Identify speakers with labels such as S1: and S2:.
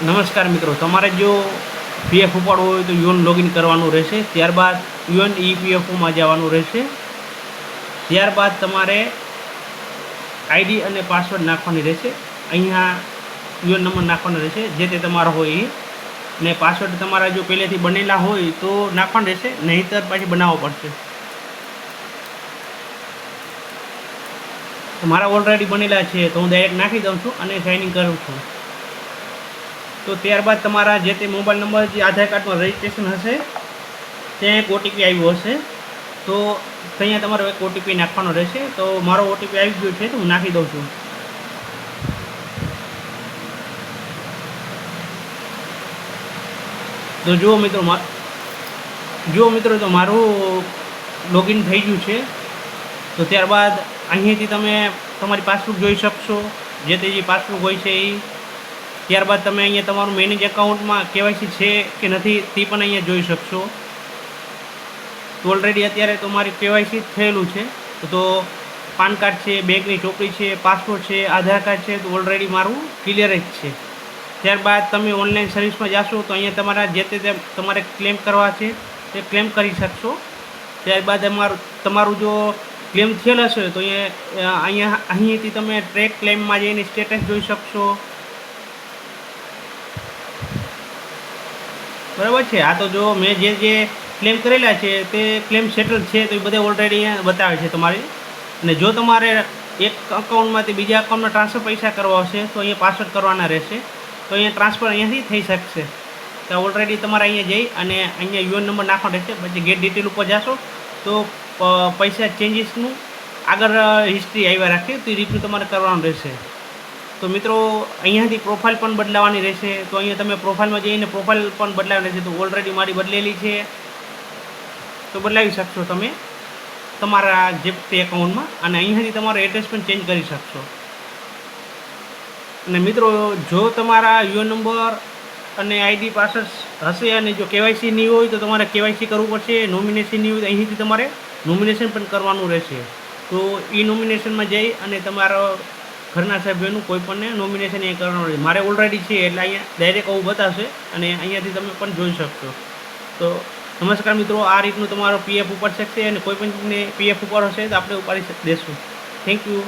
S1: નમસ્કાર મિત્રો, તમારે જો પીએફ ઉપાડવું હોય તો યુએન લોગિન કરવાનું રહેશે. ત્યારબાદ યુએન ઈપીએફઓમાં જવાનું રહેશે. ત્યારબાદ તમારે આઈડી અને પાસવર્ડ નાખવાની રહેશે. અહીંયા યુએન નંબર નાખવાનો રહેશે જે તે તમારો હોય એ, ને પાસવર્ડ તમારા જો પહેલેથી બનેલા હોય તો નાખવાનો રહેશે, નહીંતર પાછી બનાવવો પડશે. તો મારા ઓલરેડી બનેલા છે તો હું ડાયરેક્ટ નાખી દઉં છું અને સાઇનિંગ કરું છું. તો ત્યારબાદ તમારા જે તે મોબાઈલ નંબર જે આધાર કાર્ડમાં રજિસ્ટ્રેશન હશે ત્યાં એક ઓટીપી આવ્યો હશે, તો ત્યાં તમારો એક ઓટીપી નાખવાનો રહેશે. તો મારો ઓટીપી આવી ગયો છે તો હું નાખી દઉં છું. તો જુઓ મિત્રો તો મારું લોગિન થઈ ગયું છે. તો ત્યારબાદ અહીંયાથી તમે તમારી પાસબુક જોઈ શકશો, જે તે જે પાસબુક હોય છે એ. ત્યારબાદ તમે અહીંયા તમારું મેનેજ એકાઉન્ટમાં કેવાયસી છે કે નથી તે પણ અહીંયા જોઈ શકશો. તો ઓલરેડી અત્યારે તમારી કેવાયસી થયેલું છે. તો પાન કાર્ડ છે, બેંકની ચોપડી છે, પાસપોર્ટ છે, આધાર કાર્ડ છે, તો ઓલરેડી મારું ક્લિયર જ છે. ત્યારબાદ તમે ઓનલાઈન સર્વિસમાં જાશો તો અહીંયા તમારા જે તે તમારે ક્લેમ કરવા છે તે ક્લેમ કરી શકશો. ત્યારબાદ તમારું જો ક્લેમ થયેલ હશે તો અહીંયાથી તમે ટ્રેક ક્લેમમાં જઈને સ્ટેટસ જોઈ શકશો. બરાબર છે. આ તો જો મેં જે ક્લેમ કરેલા છે તે ક્લેમ સેટલ છે તો એ બધા ઓલરેડી અહીંયા બતાવે છે તમારી. અને જો તમારે એક અકાઉન્ટમાંથી બીજા અકાઉન્ટમાં ટ્રાન્સફર પૈસા કરવા હશે તો અહીંયા પાસવર્ડ કરવાના રહેશે. તો અહીંયા ટ્રાન્સફર અહીંયાથી થઈ શકશે. તો ઓલરેડી તમારે અહીંયા જઈ અને અહીંયા યુએન નંબર નાખવાનો રહેશે. પછી ગેટ ડિટેલ ઉપર જશો તો પૈસા ચેન્જીસનું આગળ હિસ્ટ્રી આવ્યા રાખે તો એ રીતનું તમારે કરવાનું રહેશે. તો મિત્રો અહીંયાથી પ્રોફાઇલ પણ બદલાવાની રહેશે. તો અહીંયા તમે પ્રોફાઇલમાં જઈને પ્રોફાઇલ પણ બદલાવાની રહેશે. તો ઓલરેડી મારી બદલેલી છે તો બદલાવી શકશો તમે તમારા જે તે એકાઉન્ટમાં. અને અહીંયાથી તમારો એડ્રેસ પણ ચેન્જ કરી શકશો. અને મિત્રો જો તમારા યુએન નંબર અને આઈડી પાસવર્ડ હશે અને જો કેવાયસી નહીં હોય તો તમારે કેવાયસી કરવું પડશે. નોમિનેશન નહીં હોય તો અહીંથી તમારે નોમિનેશન પણ કરવાનું રહેશે. તો એ નોમિનેશનમાં જઈ અને તમારો ઘરના સભ્યોનું કોઈ પણને નોમિનેશન એ કરવાનું રહેશે. મારે ઓલરેડી છે એટલે અહીંયા ડાયરેક્ટ આવું બતાવશે અને અહીંયાથી તમે પણ જોઈ શકશો. તો નમસ્કાર મિત્રો, આ રીતનું તમારો પીએફ ઉપર શકશે અને કોઈ પણ પીએફ ઉપર હશે તો આપણે ઉપાડી દેશું. Thank you.